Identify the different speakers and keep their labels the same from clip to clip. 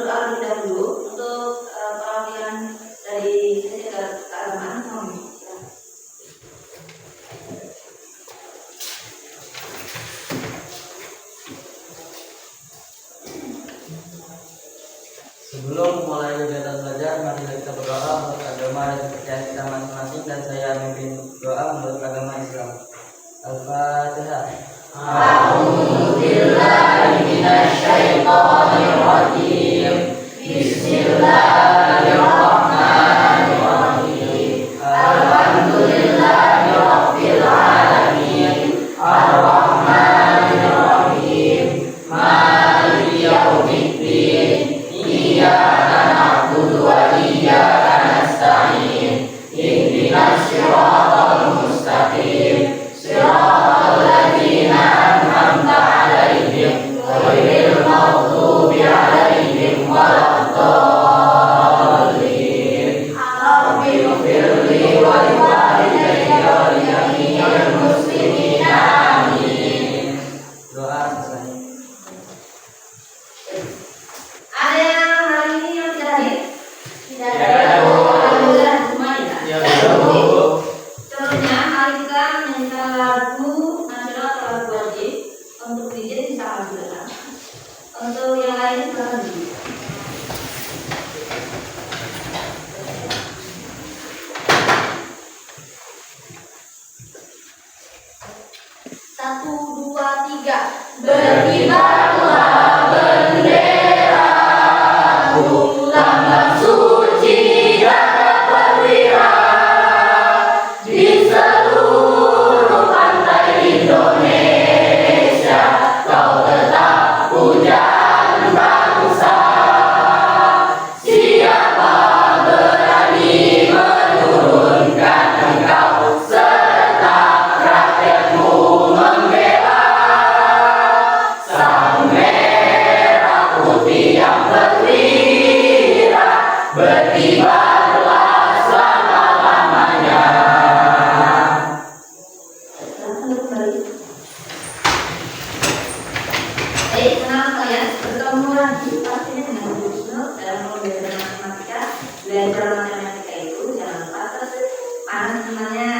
Speaker 1: berdoa terlebih dahulu untuk perwakilan dari sesi keagamaan.
Speaker 2: Sebelum mulai kegiatan belajar, mari kita berdoa untuk agama dan kepercayaan kita masing-masing, dan saya memimpin doa menurut agama Islam. Al-Fatihah.
Speaker 3: A'udzubillahi minasyaitonir rajim. Bismillahirrahmanirrahim. Alhamdulillahi rabbil alamin. Ar-Rahmanir Rahim. Maliki yaumiddin. Iyyaka na'budu wa iyyaka nasta'in. Ihdinas siratal mustaqim. Siratal ladzina an'amta 'alaihim ghairil maghdubi 'alaihim waladdallin. Rabbi ighfirli wa liwalidayya wa lijami'il muslimin. Amin.
Speaker 2: Doa selesai.
Speaker 1: Ada yang hari ini yang tidak hadir? Tidak
Speaker 3: Ya,
Speaker 1: ada.
Speaker 3: Bu.
Speaker 1: Alhamdulillah semuanya.
Speaker 3: Ya, Bu.
Speaker 1: Selanjutnya mari kita menyanyikan lagu nasional atau lagu wajib. Untuk DJ bisa alhamdulillah. Untuk yang lain silakan dulu. Satu, dua, tiga.
Speaker 3: Berkibarlah benderamu, lambang suci gagah perwira. Di seluruh pantai Indonesia, kau tetap pujaan bangsa. Siapa berani menurunkan engkau, serta rakyatmu membela. Sang merah putih yang berwira, berkibarlah selama-lamanya.
Speaker 1: Silakan kembali. Baik, senang kalian bertemu lagi pastinya dengan Bu Husnul dalam pembelajaran matematika. Belajar matematika itu jangan lupa terus panas temannya.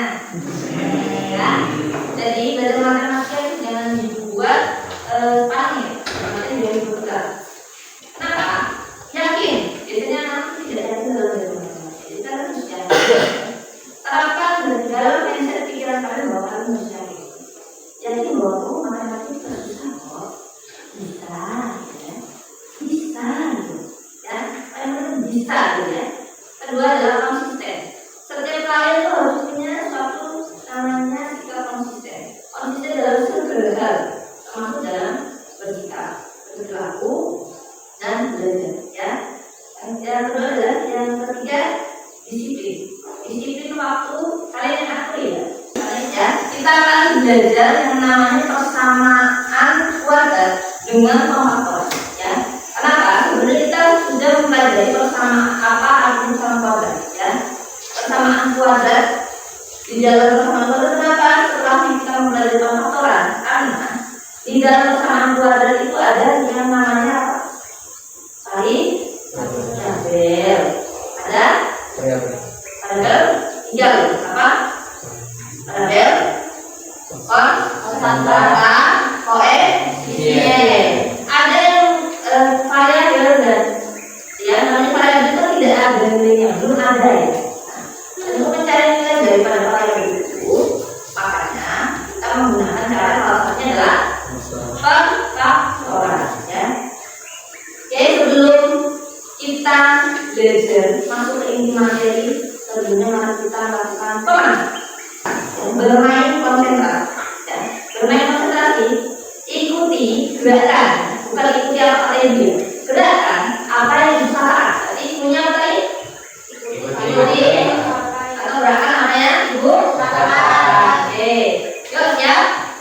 Speaker 1: Ya. Jadi belajar matematika itu jangan dibuat panik, makanya dia dibuka. Kenapa? Yakin. Biasanya nanti tidak yakin dalam belajar matematika. Jadi kalian harus yakin. Terapkan dalam mindset pikiran kalian bahwa kalian harus yakin. Yakin bahwa matematika itu susah kok. Bisa, ya. Bisa gitu. Ya, yang penting bisa gitu ya. Kedua adalah konsisten. Setiap kalian itu harus punya suatu namanya sikap konsisten. Konsisten dalam segala hal, termasuk dalam bersikap, berperilaku, dan belajar. Ya. Yang kedua adalah yang ketiga disiplin. Disiplin waktu kalian yang aktif ya. Ya, kita akan belajar yang namanya persamaan kuadrat dengan pemfaktoran. Ya, kenapa? Sebenarnya kita sudah mempelajari persamaan apa artinya persamaan kuadrat. Ya, persamaan kuadrat di dalam persamaan kuadrat. Kenapa? Setelah kita mempelajari pemfaktoran, karena di dalam persamaan kuadrat itu ada yang namanya apa? Variabel. Ada variabel tiga apa? Variabel konstanta koefisien. Ada yang variabel dan ya namanya variabel itu tidak ada nilainya, belum ada ya. Nah, untuk mencari nilai daripada variabel itu, makanya kita menggunakan cara salah satunya adalah pemfaktoran. Ya. Oke, sebelum kita belajar masuk ke inti materi, sebelumnya mari kita lakukan pemanasan. Bermain konsentrasi. Ya. Bermain konsentrasi, ikuti gerakan, bukan ikuti apa kata dia. Gerakan apa yang diusahakan. Tadi punya apa tadi? Ikuti atau gerakan namanya ibu. Oke, yuk siap.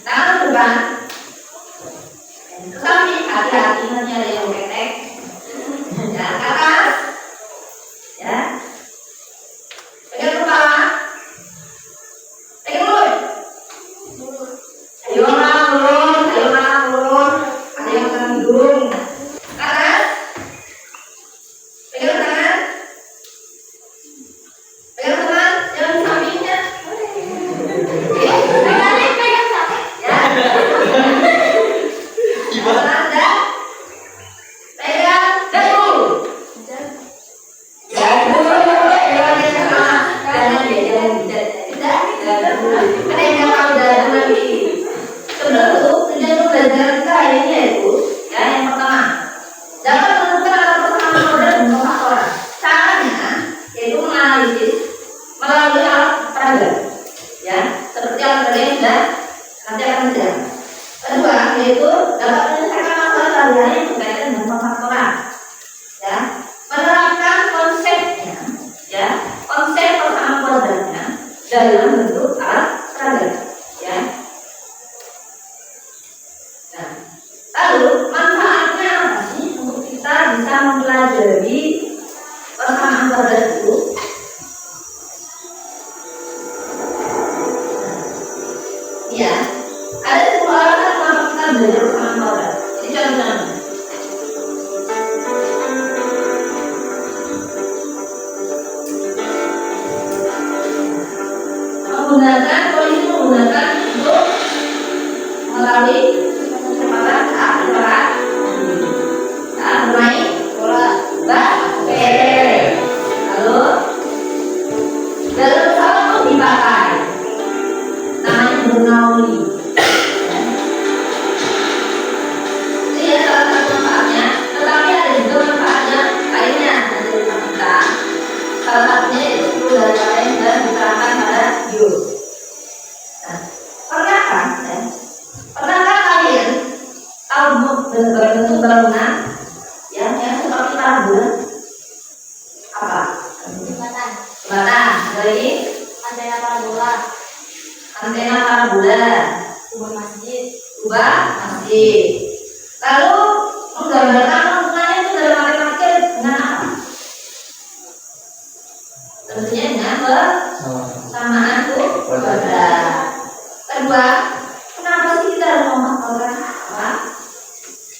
Speaker 1: Tangan ke depan. Ke samping, hati-hati nanti ada yang ketek. Ya, ke atas. Ya. Pegang kepala. Pegang mulut. Ayo turun. Ada yang pegang hidung.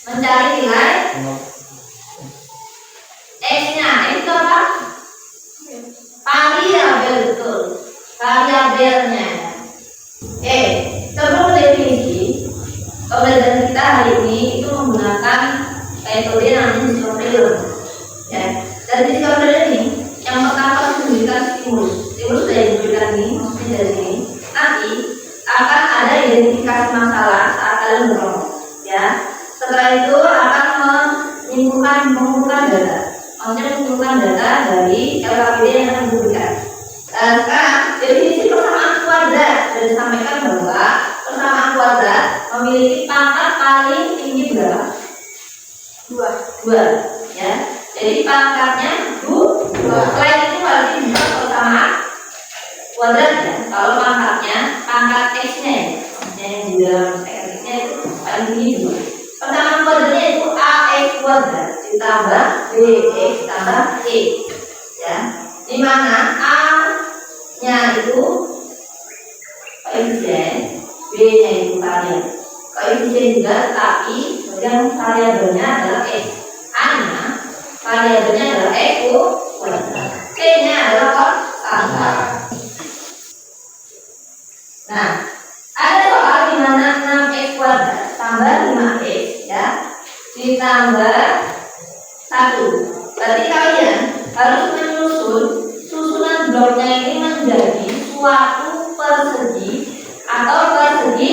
Speaker 1: Mencari nilai X-nya. X itu apa? Variabel, betul. Variabelnya. Oke, sebelum definisi, pembelajaran kita hari ini itu menggunakan metode namanya Discovery. Ya, dari Discovery ini, yang pertama memberikan stimulus. Stimulus sudah diberikan ini, maksudnya dari sini. Nanti akan ada identifikasi masalah saat kalian berkelompok. Ya, setelah itu akan mengumpulkan data. Maksudnya mengumpulkan data dari LKPD yang akan diberikan. Sekarang definisi persamaan kuadrat sudah disampaikan bahwa persamaan kuadrat memiliki pangkat paling tinggi berapa? 2. Ya. Jadi pangkatnya 2. Selain itu berarti bisa persamaan kuadrat ya. Kalau pangkat x-nya ya, maksudnya yang di dalam x-nya itu paling tinggi 2. Persamaan kuadratnya itu ax kuadrat ditambah bx tambah c. Ya. Di mana a-nya itu koefisien, b-nya itu variabel. Koefisien juga, tapi yang variabelnya adalah x. A-nya variabelnya adalah x kuadrat. C-nya adalah konstanta. Nah, ada soal di mana 6x kuadrat tambah 5x ya ditambah 1. Berarti kalian harus menyusun susunan bloknya ini menjadi suatu persegi atau persegi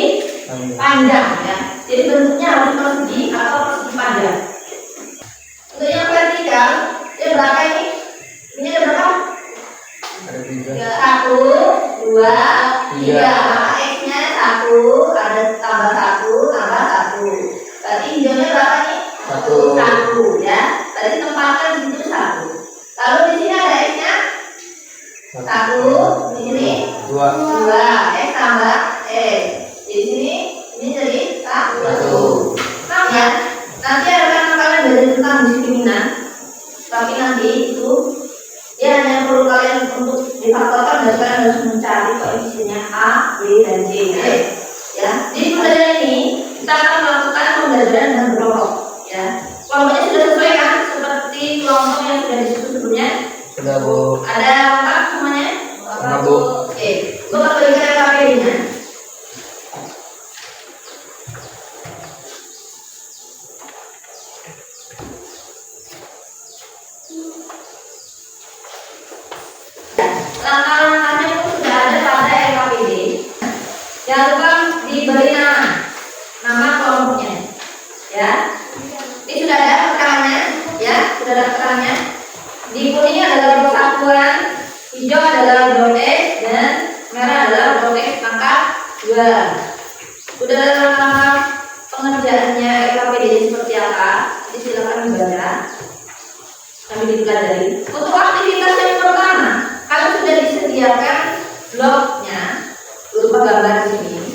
Speaker 1: panjang ya. Jadi bentuknya harus persegi atau persegi panjang. Untuk yang vertikal, ini berapa ini? Ini ada berapa? 1, 2, 3. Maka x-nya 1, ada tambah 1, tambah 1. Berarti hijaunya berapa nih? 1 ya. Berarti tempatkan di situ 1. Lalu di sini ada x-nya 1, di sini 2. X tambah x. Di sini ini jadi 1. Paham ya? Nanti akan kalian belajar tentang diskriminan. Tapi nanti itu ya hanya perlu kalian untuk difaktorkan dan kalian harus mencari koefisiennya A, B, dan C. Ya, di pembelajaran ini kita akan melakukan pembelajaran dengan kelompok. Ya, kelompoknya sudah sesuai kan seperti kelompok yang sudah disusun sebelumnya.
Speaker 2: Sudah Bu.
Speaker 1: Ada lengkap semuanya?
Speaker 2: Sudah Bu.
Speaker 1: Oke, gue bakal berikan LKPD-nya. Langkah-langkahnya itu sudah ada pada LKPD. Jangan lupa diberi nama kelompoknya. Ya, ini sudah ada keterangannya. Ya, sudah ada keterangannya. Di kuning adalah blok satuan, hijau adalah blok X, dan merah adalah blok X pangkat 2. Sudah ada langkah pengerjaannya LKPD seperti apa? Jadi silakan dibaca. Kami dipelajari. Untuk aktivitas yang pertama, kalau sudah disediakan bloknya berupa gambar di sini,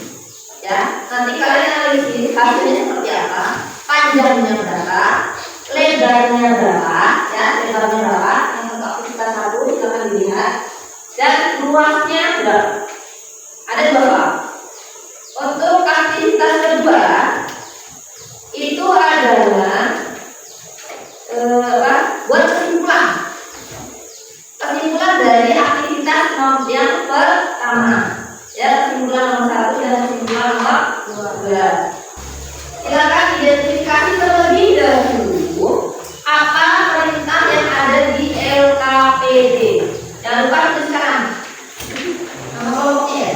Speaker 1: ya nanti kalian analisis hasilnya seperti apa, panjangnya berapa, lebarnya berapa, ya lebarnya berapa. Yang untuk aktivitas 1 silakan dilihat, dan luasnya berapa. Ada 2 soal. Untuk aktivitas kedua itu adalah buat kesimpulan dari aktivitas yang pertama ya, kesimpulan nomor 1 dan kesimpulan nomor 2. Silakan identifikasi terlebih dahulu apa perintah yang ada di LKPD. Jangan lupa tuliskan nama kelompoknya ya.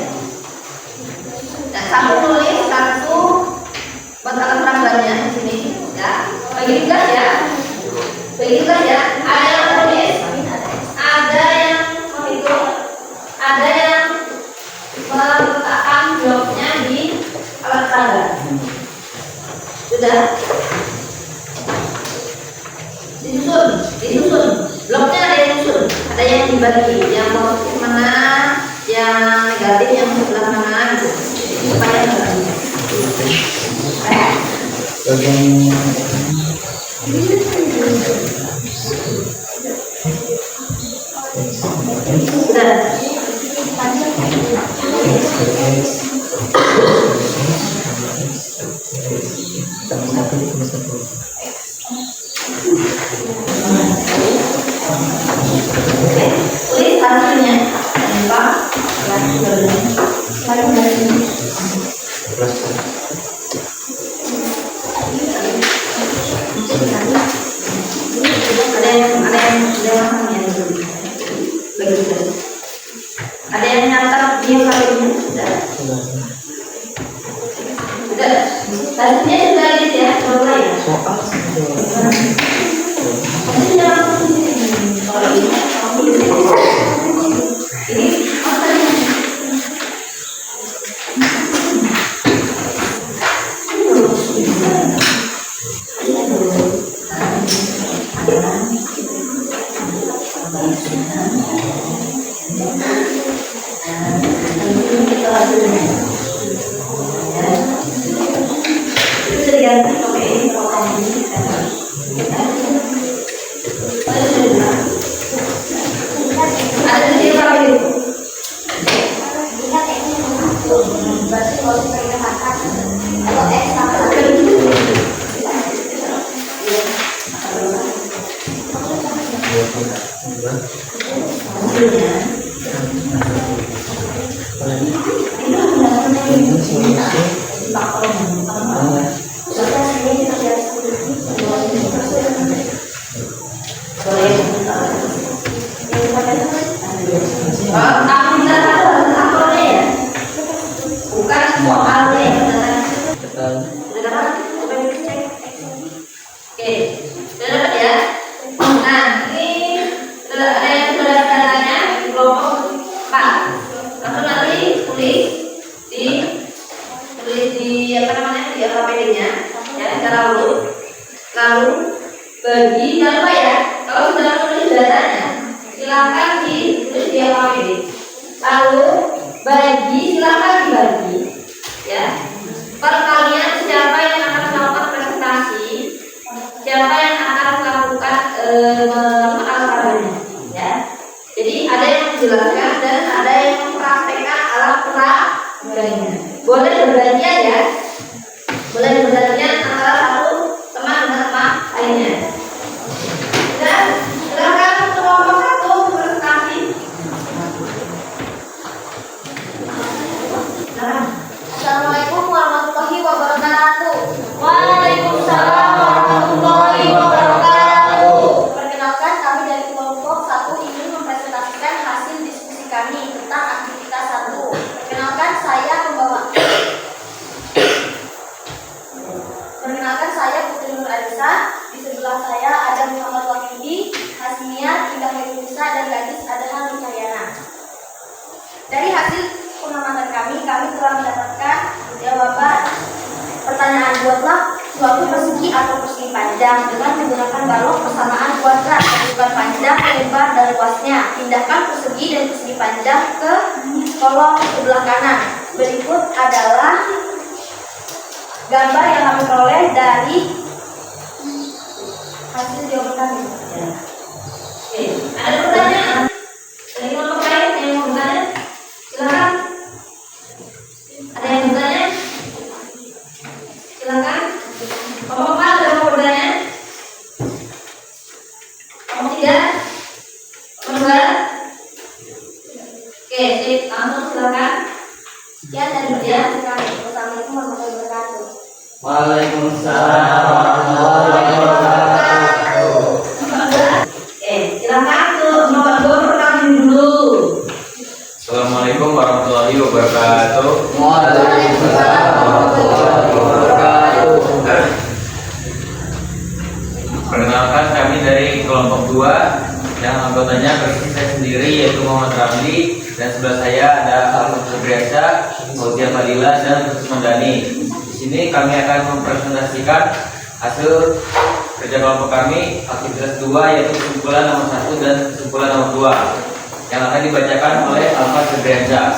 Speaker 1: Nah, sambil tulis satu bentak peranggaannya di sini ya. Bagi tugas ya. Ada yang menulis, ada yang menghitung, ada yang meletakkan bloknya di alat tangga. Sudah disusun. Bloknya ada yang susun, ada yang dibagi, yang positif mana, yang negatif yang sebelah mana, gitu. Supaya enggak.
Speaker 2: Sama-sama
Speaker 1: Tadinya sudah gitu ya, mulai ya.
Speaker 4: Soal
Speaker 1: Kalau ini bukan soalnya. Oke, sudah dapat ya. Nah, ini sudah ada yang sudah datanya di kelompok 4. Langsung nanti tulis di apa namanya di APD-nya, ya secara urut. Lalu bagi, jangan lupa ya, kalau sudah menulis datanya, silakan ditulis di APD. Lalu bagi, silakan dibagi, ya. Per kalian siapa yang akan melakukan presentasi, siapa yang akan melakukan alat-alatnya, ya. Jadi ada yang menjelaskan dan ada yang mempraktekkan alat peraganya. Boleh bergantian ya, boleh bergantian antara satu teman dengan teman lainnya. Dan silakan kelompok 1 presentasi.
Speaker 5: Assalamualaikum warahmatullahi wabarakatuh.
Speaker 3: Waalaikumsalam warahmatullahi wabarakatuh.
Speaker 5: Perkenalkan, kami dari kelompok 1 ingin mempresentasikan hasil diskusi kami tentang aktivitas 1. Perkenalkan, saya Putri Nur Alisa. Di sebelah saya ada Muhammad Wahidi, Hasmiyah, Indah Medusa, dan Gadis Adahan Nucahyana. Dari hasil pengamatan kami telah mendapatkan jawaban pertanyaan. Buatlah suatu persegi atau persegi panjang dengan menggunakan balok persamaan kuadrat, tentukan panjang, lebar, dan luasnya. Pindahkan persegi dan persegi panjang ke kolom sebelah kanan. Berikut adalah gambar yang kami peroleh dari hasil jawaban kami.
Speaker 1: Oke, ada pertanyaan dari kelompok lain yang mau bertanya? Silakan. Ada yang bertanya? Silakan. Kelompok 4 ada yang mau bertanya? Kelompok 3? Kelompok 2? Oke, sip. Langsung silakan.
Speaker 5: Sekian dari pertanyaan kami. Wassalamualaikum warahmatullahi wabarakatuh.
Speaker 3: Waalaikumsalam warahmatullahi wabarakatuh.
Speaker 1: Oke, silakan tuh nomor 2 pertanyaan dulu.
Speaker 6: Assalamualaikum warahmatullahi wabarakatuh.
Speaker 3: Waalaikumsalam warahmatullahi wabarakatuh.
Speaker 6: Perkenalkan, kami dari kelompok 2 yang anggotanya persis saya sendiri, yaitu Muhammad Ramli, dan sebelah saya ada Alfred Febriansyah, Fauzia Fadila, dan Khusus Mandani. Di sini kami akan mempresentasikan hasil kerja kelompok kami aktivitas 2, yaitu kesimpulan nomor 1 dan kesimpulan nomor 2 yang akan dibacakan oleh Alfred Febriansyah.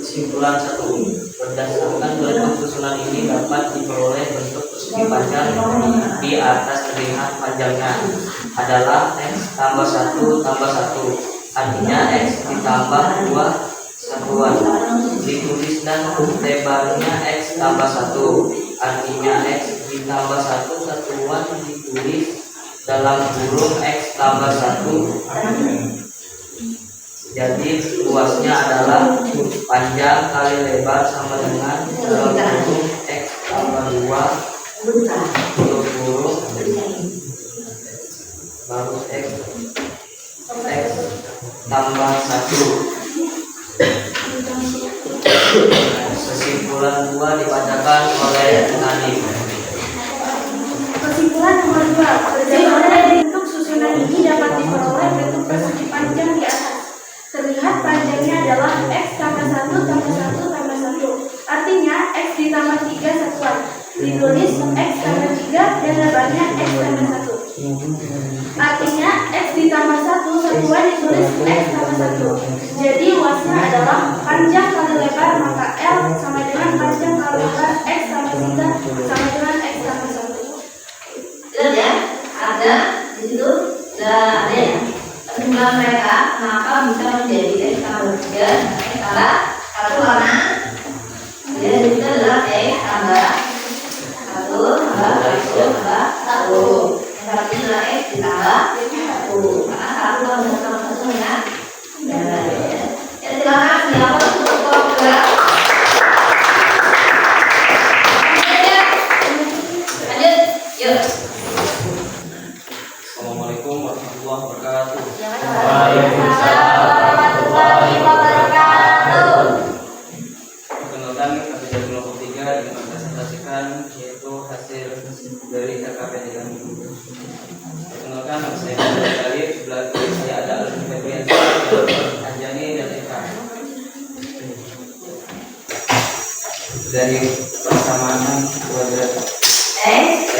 Speaker 2: Kesimpulan 1. Berdasarkan bentuk susunan ini dapat diperoleh bentuk persegi panjang di atas terlihat panjangnya adalah X tambah 1 tambah 1. Artinya X ditambah 2 satuan. Ditulis dan lebarnya X tambah 1. Artinya X ditambah 1 satuan ditulis dalam kurung X tambah 1. Jadi luasnya adalah panjang kali lebar sama dengan dalam kurung X tambah 2 tutup kurung baru X tambah 1. Kesimpulan 2 dibacakan oleh Nadiem.
Speaker 5: Kesimpulan nomor 2, berdasarkan dari bentuk susunan ini dapat diperoleh bentuk persegi panjang di atas. Terlihat panjangnya adalah X tambah 1 tambah 1 tambah 1. Artinya X ditambah 3 satuan. Ditulis X tambah 3 dan lebarnya X tambah 1. Artinya X ditambah 1 satuan ditulis X tambah 1. Jadi luasnya adalah panjang kali lebar, maka L sama dengan panjang kali lebar X tambah 3 sama dengan X tambah 1.
Speaker 1: Jelas ya? Ada di situ sudah ada ya. Kesimpulan mereka kenapa bisa menjadi X tambah 3 X tambah 1 karena ya itu adalah X tambah 1 tambah 1 tambah 1. Yang satu adalah X ditambah 1. Maka 1 tambah 1 ya. Ya silakan siapa untuk bergerak. Lanjut, yuk.
Speaker 2: Assalamualaikum warahmatullahi wabarakatuh.
Speaker 3: Waalaikumsalam warahmatullahi wabarakatuh.
Speaker 2: Perkenalkan kami dari kelompok 3 ingin mempresentasikan yaitu hasil dari KKP dengan ibu. Perkenalkan nama saya Muhammad Khalid, sebelah kiri saya ada Alvin Febriansa, Anjani dan Eka. Dari persamaan kuadrat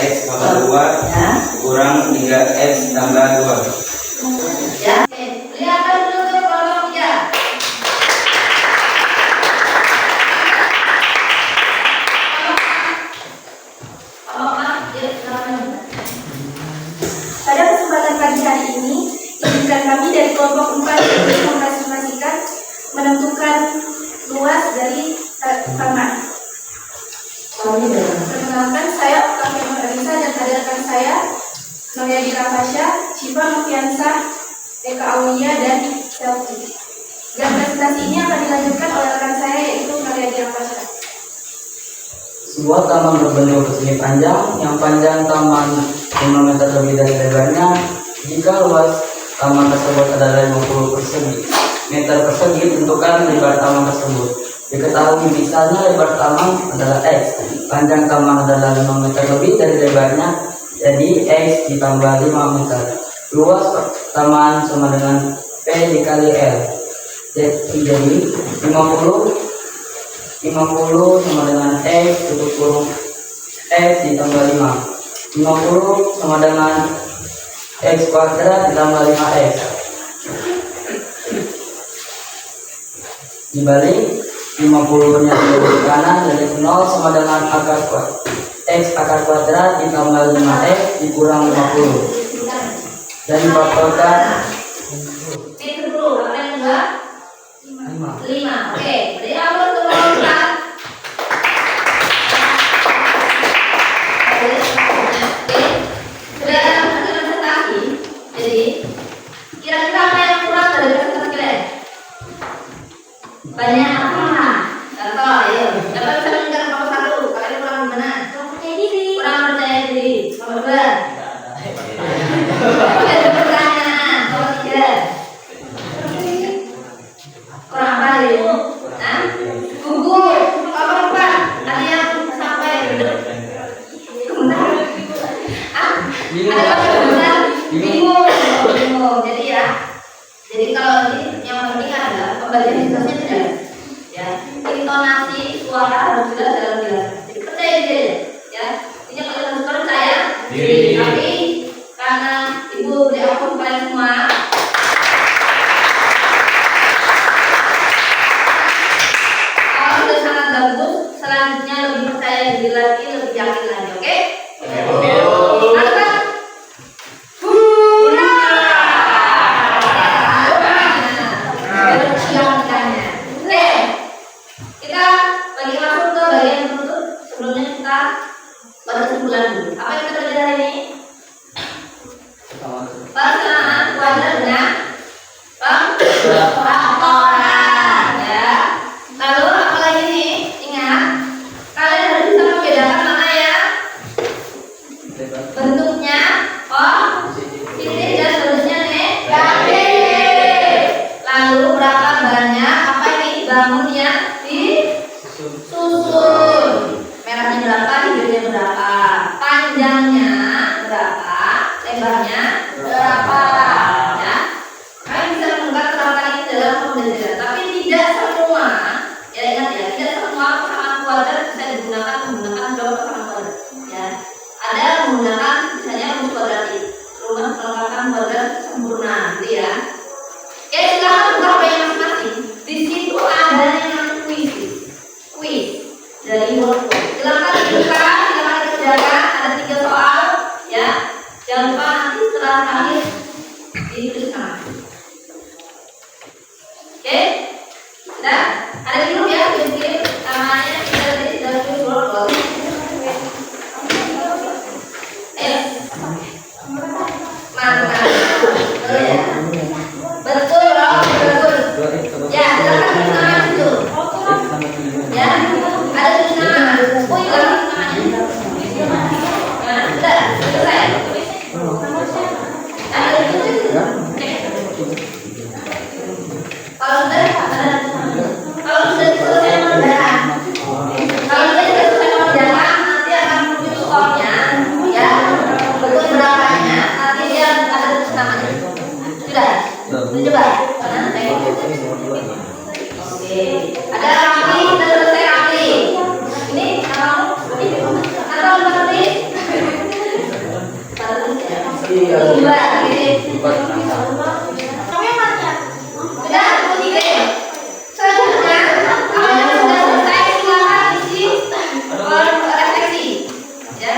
Speaker 2: X tambah 2 kurang 3X tambah 2.
Speaker 1: Ya, oke. Lihatkan dulu ke kelompok 3.
Speaker 5: Pada kesempatan pagi hari ini, izinkan kami dari kelompok 4 untuk mempresentasikan menentukan luas dari taman. Perkenalkan saya Octavia Nurhanisa dan hadirkan saya Noyadi Rafasya, Syifa Noviansa, Eka Aulia dan Selvi. Dan presentasi ini akan dilanjutkan oleh rekan saya yaitu Noyadi Rafasya.
Speaker 4: Sebuah taman berbentuk persegi panjang yang panjang taman 5 meter lebih dari lebarnya. Jika luas taman tersebut adalah 50 meter persegi, tentukan lebar taman tersebut. Diketahui misalnya lebar taman adalah X, panjang taman adalah 5 meter lebih dari lebarnya, jadi X ditambah 5 meter. Luas taman sama dengan P dikali L, jadi 50 sama dengan X tutup kurung X ditambah 5. 50 sama dengan X kuadrat ditambah 5X. Dibalik 50-nya ke kanan, jadi 0 sama dengan akar kuadrat X akar kuadrat ditambah 5X dikurang 50. Dan difaktorkan
Speaker 1: Itu dulu, apa yang kedua?
Speaker 4: 5.
Speaker 1: 5. Oke, jadi apa untuk kelompok 4? Sudah ada presentasi. Jadi kira-kira apa yang kurang dari presentasi kalian? Banyak apa? Contoh, ayo. Dapat bisa menunjukkan nomor 1. Kalian kurang gimana? Kurang percaya diri. Kurang percaya diri. Nomor 2. Ada pertanyaan. Nomor 3. Kurang apa ya? Hah? Gugur. Nomor 4. Ada yang sampai bingung. Jadi kalau ini yang penting adalah pembagian situasinya tidak. Ya, intonasi suara harus jelas dalam jelas. Jadi percaya diri, ya. Ini kalian harus percaya diri. Tapi karena ibu beri ampun kalian semua, kalau sudah sangat bagus, selanjutnya lebih percaya diri lagi, lebih yakin lagi, oke? Kita bagi langsung ke bagian penutup. Sebelumnya kita pada kesimpulan dulu. Apa yang kita belajar hari ini? Persamaan kuadrat dengan pengkoran, ya. Lalu apa lagi nih? Ingat, kalian harus bisa membedakan mana ya bentuknya positif dan bentuknya negatif. Lalu berapa banyak apa ini bangun yang di menggunakan misalnya rumus kuadratik, rumus kelengkapan kuadrat sempurna, gitu ya. Ya silakan buka HP masing-masing. Di situ ada yang namanya kuis dari Wordbook. Silakan dibuka, silakan dikerjakan. Ada 3 soal, ya. Jangan lupa nanti setelah terakhir dituliskan. Oke, sudah ada di grup ya, kirim namanya sudah tulis Wordbook. Mantap. Betul loh, betul. Ya, silakan tulis nama itu. Ya, ada tulis nama. Oh iya, tulis namanya. Nah, sudah selesai. Ada tulis. Kalau sudah selesai mengerjakan. Kalau sudah selesai mengerjakan, nanti akan muncul skornya, ya. Betul berapanya, nanti dia ada tulis namanya. Sudah coba. Oke. Ada Ramli, sudah selesai Ramli. Ini atau berarti? Dua, gitu. Kamu yang mana? Sudah, aku kirim. Selanjutnya, kalau yang sudah selesai silakan isi refleksi. Ya,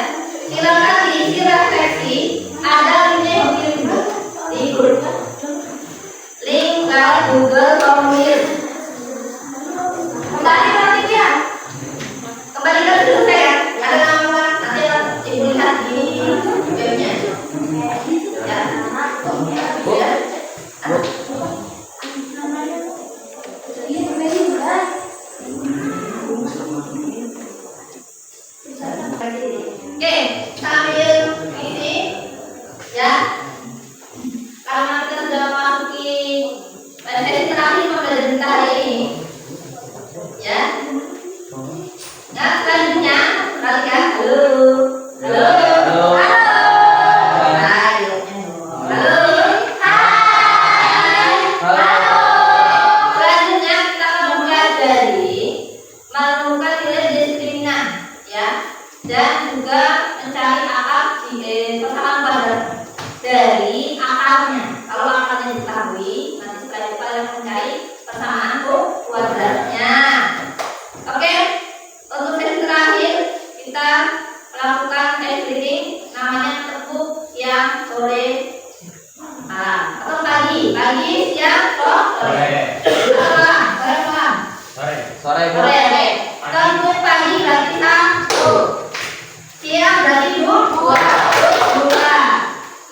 Speaker 1: silakan diisi refleksi. Ada linknya di grup. Link ke Google Formulir. Kembali nanti ya. Kembali ke selesai ya. Ada nama nanti ibu lihat di webnya. Ya. Ya. Oke, sambil ini ya. Karena kita sudah memasuki sesi terakhir pembelajaran kita hari ini, ya. Nah, selanjutnya perhatikan. Halo. Halo. Halo. Hai. Halo. Hai. Halo. Selanjutnya kita akan mempelajari menemukan nilai diskriminan, ya, dan juga mencari akar persamaan kuadrat dari akarnya. Kalau akarnya diketahui, nanti setelah itu kalian mencari persamaan kuadratnya. Oke, untuk sesi terakhir kita melakukan ice reading, namanya tepuk siang, sore, malam, atau pagi, siang, sore. Malam, sore. Oke. Tepuk pagi berarti 1, siang berarti 2,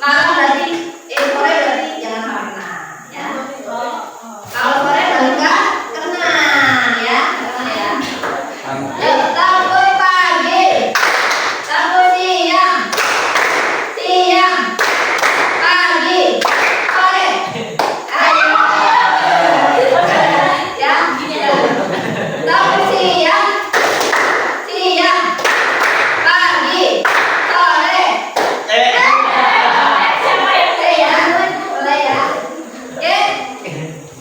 Speaker 1: malam berarti sore berarti jangan sampai kena, ya. Kalau sore berarti enggak kena, ya. Ya, tepuk pagi, tepuk siang, pagi, sore. Ayo. Ya, tepuk siang, pagi, sore.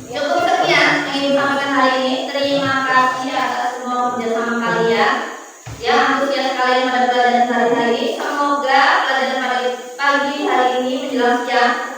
Speaker 1: Cukup sekian yang ingin disampaikan hari ini. Terima kasih atas semua kerjasama kalian yang antusias kalian pada pelajaran hari ini. Semoga pelajaran pada pagi hari ini menjelang siang